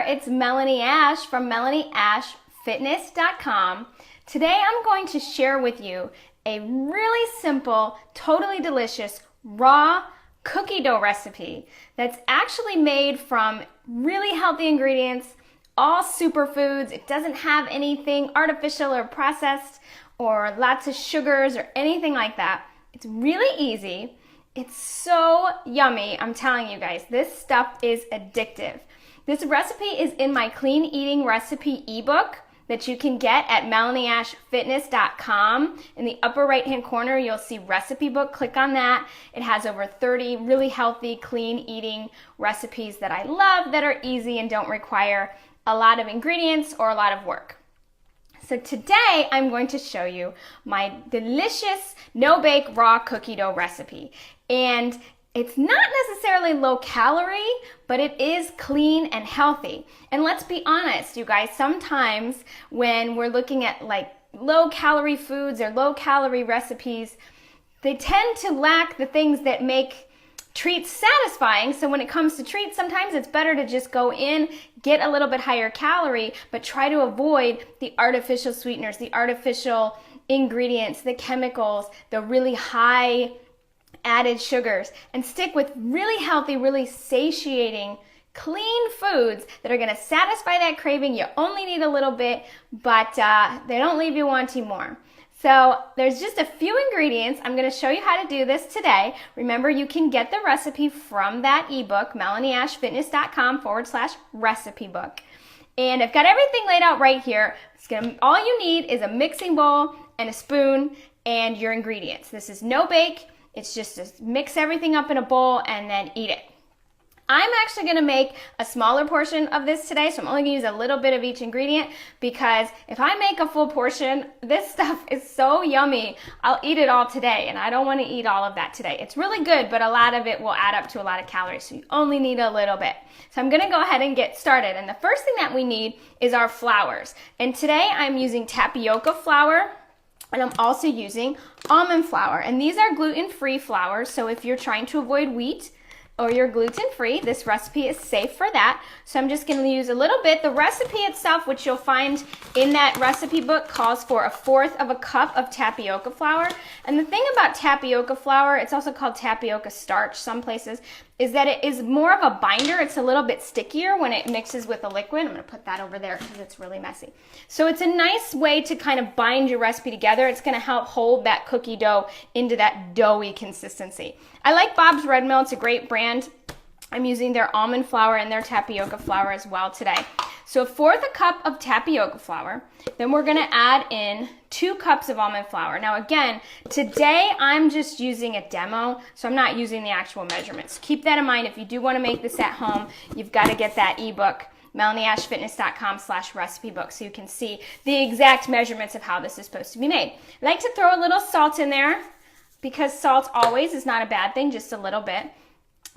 it's Melanie Ash from MelanieAshFitness.com. Today I'm going to share with you a really simple, totally delicious, raw cookie dough recipe that's actually made from really healthy ingredients, all superfoods. It doesn't have anything artificial or processed or lots of sugars or anything like that. It's really easy. It's so yummy. I'm telling you guys, this stuff is addictive. This recipe is in my clean eating recipe ebook that you can get at MelanieAshFitness.com. In the upper right hand corner, you'll see recipe book. Click on that. It has over 30 really healthy, clean eating recipes that I love, that are easy and don't require a lot of ingredients or a lot of work. So today I'm going to show you my delicious no-bake raw cookie dough recipe. And it's not necessarily low calorie, but it is clean and healthy. And let's be honest, you guys, sometimes when we're looking at like low calorie foods or low calorie recipes, they tend to lack the things that make treats satisfying. So when it comes to treats, sometimes it's better to just go in, get a little bit higher calorie, but try to avoid the artificial sweeteners, the artificial ingredients, the chemicals, the really high added sugars, and stick with really healthy, really satiating, clean foods that are going to satisfy that craving. You only need a little bit, but they don't leave you wanting more. So there's just a few ingredients. I'm going to show you how to do this today. Remember, you can get the recipe from that ebook, MelanieAshFitness.com/recipe book. And I've got everything laid out right here. All you need is a mixing bowl and a spoon and your ingredients. This is no bake. It's just to mix everything up in a bowl and then eat it. I'm actually going to make a smaller portion of this today, so I'm only going to use a little bit of each ingredient, because if I make a full portion, this stuff is so yummy, I'll eat it all today, and I don't want to eat all of that today. It's really good, but a lot of it will add up to a lot of calories, so you only need a little bit. So I'm going to go ahead and get started, and the first thing that we need is our flours. And today I'm using tapioca flour, and I'm also using almond flour. And these are gluten-free flours, so if you're trying to avoid wheat or you're gluten-free, this recipe is safe for that. So I'm just going to use a little bit. The recipe itself, which you'll find in that recipe book, calls for 1/4 of a cup of tapioca flour. And the thing about tapioca flour, it's also called tapioca starch some places, is that it is more of a binder. It's a little bit stickier when it mixes with a liquid. I'm going to put that over there because it's really messy. So it's a nice way to kind of bind your recipe together. It's going to help hold that cookie dough into that doughy consistency. I like Bob's Red Mill. It's a great brand. I'm using their almond flour and their tapioca flour as well today. So 1/4 a cup of tapioca flour. Then we're going to add in 2 cups of almond flour. Now again, today I'm just using a demo, so I'm not using the actual measurements. Keep that in mind. If you do want to make this at home, you've got to get that ebook, MelanieAshFitness.com/recipe book, so you can see the exact measurements of how this is supposed to be made. I like to throw a little salt in there, because salt always is not a bad thing, just a little bit.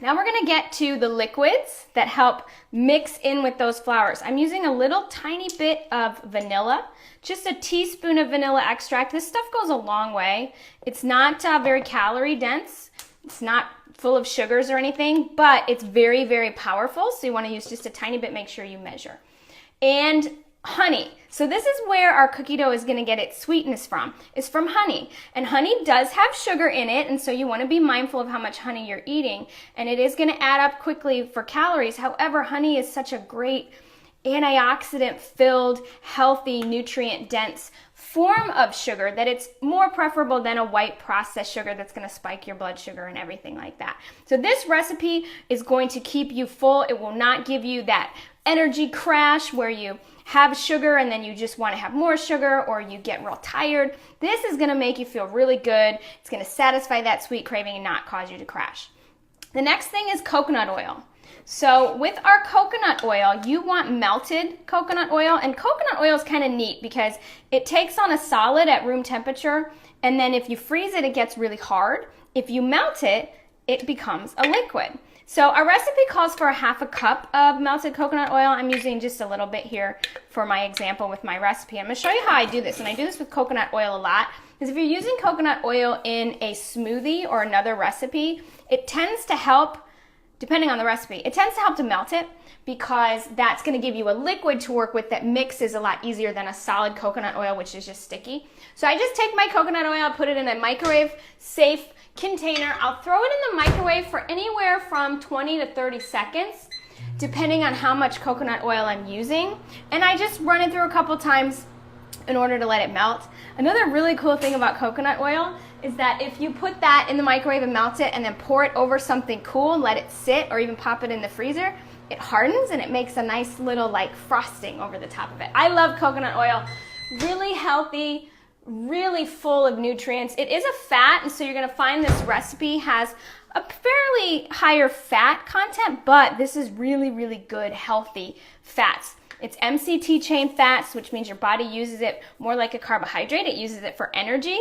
Now we're going to get to the liquids that help mix in with those flours. I'm using a little tiny bit of vanilla, just a teaspoon of vanilla extract. This stuff goes a long way. It's not very calorie dense. It's not full of sugars or anything, but it's very, very powerful. So you want to use just a tiny bit. Make sure you measure. And honey. So this is where our cookie dough is going to get its sweetness from. It's from honey. And honey does have sugar in it, and so you want to be mindful of how much honey you're eating. And it is going to add up quickly for calories. However, honey is such a great antioxidant-filled, healthy, nutrient-dense form of sugar that it's more preferable than a white processed sugar that's going to spike your blood sugar and everything like that. So this recipe is going to keep you full. It will not give you that energy crash where you have sugar and then you just want to have more sugar, or you get real tired. This is going to make you feel really good. It's going to satisfy that sweet craving and not cause you to crash. The next thing is coconut oil. So with our coconut oil, you want melted coconut oil, and coconut oil is kind of neat because it takes on a solid at room temperature, and then if you freeze it, it gets really hard. If you melt it, it becomes a liquid. So our recipe calls for 1/2 a cup of melted coconut oil. I'm using just a little bit here for my example with my recipe. I'm going to show you how I do this, and I do this with coconut oil a lot, because if you're using coconut oil in a smoothie or another recipe, it tends to help depending on the recipe. It tends to help to melt it because that's going to give you a liquid to work with that mixes a lot easier than a solid coconut oil, which is just sticky. So I just take my coconut oil, put it in a microwave safe container. I'll throw it in the microwave for anywhere from 20 to 30 seconds, depending on how much coconut oil I'm using. And I just run it through a couple times in order to let it melt. Another really cool thing about coconut oil is that if you put that in the microwave and melt it and then pour it over something cool and let it sit or even pop it in the freezer, it hardens and it makes a nice little like frosting over the top of it. I love coconut oil. Really healthy, really full of nutrients. It is a fat, and so you're gonna find this recipe has a fairly higher fat content, but this is really, really good, healthy fats. It's MCT chain fats, which means your body uses it more like a carbohydrate. It uses it for energy,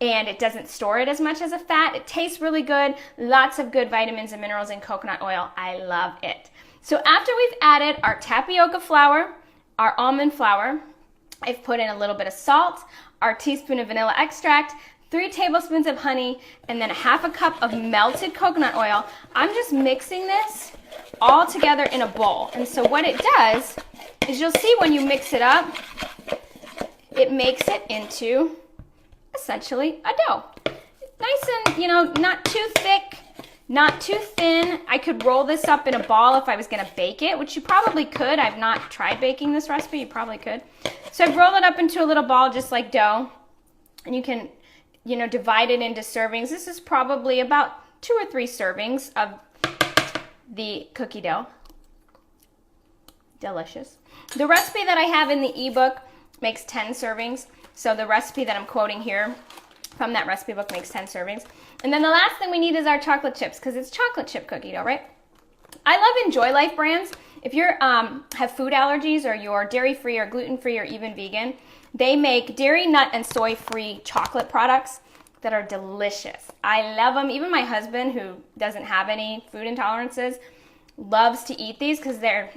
and it doesn't store it as much as a fat. It tastes really good. Lots of good vitamins and minerals in coconut oil. I love it. So after we've added our tapioca flour, our almond flour, I've put in a little bit of salt, our teaspoon of vanilla extract, 3 tablespoons of honey, and then 1/2 cup of melted coconut oil. I'm just mixing this all together in a bowl. And so what it does is you'll see when you mix it up, it makes it into essentially a dough. Nice and, not too thick, not too thin. I could roll this up in a ball if I was gonna bake it, which you probably could. I've not tried baking this recipe, you probably could. So I've rolled it up into a little ball just like dough, and you can, divide it into servings. This is probably about 2 or 3 servings of the cookie dough. Delicious. The recipe that I have in the ebook makes 10 servings. So the recipe that I'm quoting here from that recipe book makes 10 servings. And then the last thing we need is our chocolate chips, because it's chocolate chip cookie dough, right? I love Enjoy Life brands. If you have food allergies or you're dairy-free or gluten-free or even vegan, they make dairy, nut, and soy-free chocolate products that are delicious. I love them. Even my husband, who doesn't have any food intolerances, loves to eat these because they're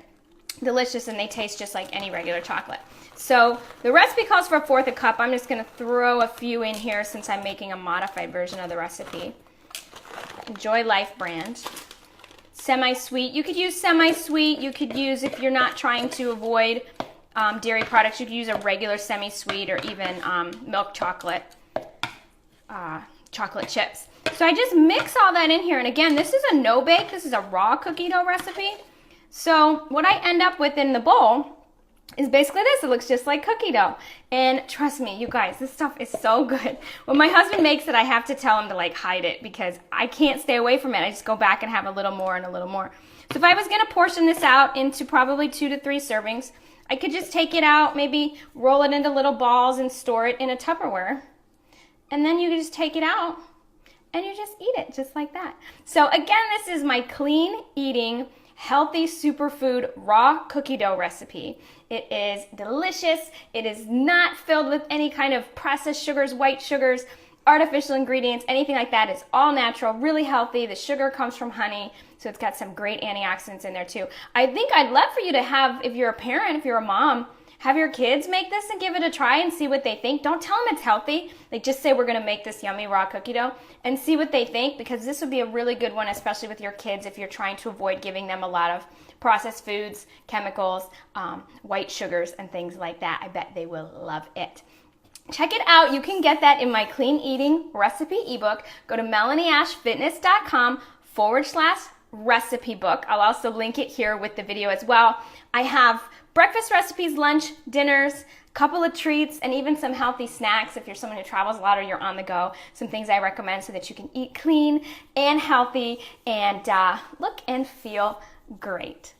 delicious and they taste just like any regular chocolate. So the recipe calls for 1/4 cup. I'm just going to throw a few in here since I'm making a modified version of the recipe. Enjoy Life brand. Semi-sweet. You could use semi-sweet. You could use, if you're not trying to avoid dairy products, you could use a regular semi-sweet or even milk chocolate, chocolate chips. So I just mix all that in here. And again, this is a no-bake. This is a raw cookie dough recipe. So what I end up with in the bowl is basically this. It looks just like cookie dough. And trust me, you guys, this stuff is so good. When my husband makes it, I have to tell him to hide it because I can't stay away from it. I just go back and have a little more and a little more. So if I was going to portion this out into probably 2 to 3 servings, I could just take it out, maybe roll it into little balls and store it in a Tupperware. And then you can just take it out and you just eat it just like that. So again, this is my clean eating, healthy superfood raw cookie dough recipe. It is delicious. It is not filled with any kind of processed sugars, white sugars, artificial ingredients, anything like that. It's all natural, really healthy. The sugar comes from honey, so it's got some great antioxidants in there too. I think I'd love for you to have, if you're a parent, if you're a mom, have your kids make this and give it a try and see what they think. Don't tell them it's healthy. Just say we're going to make this yummy raw cookie dough and see what they think, because this would be a really good one, especially with your kids if you're trying to avoid giving them a lot of processed foods, chemicals, white sugars, and things like that. I bet they will love it. Check it out. You can get that in my clean eating recipe ebook. Go to melanieashfitness.com/recipe book. I'll also link it here with the video as well. I have breakfast recipes, lunch, dinners, a couple of treats, and even some healthy snacks if you're someone who travels a lot or you're on the go. Some things I recommend so that you can eat clean and healthy and look and feel great.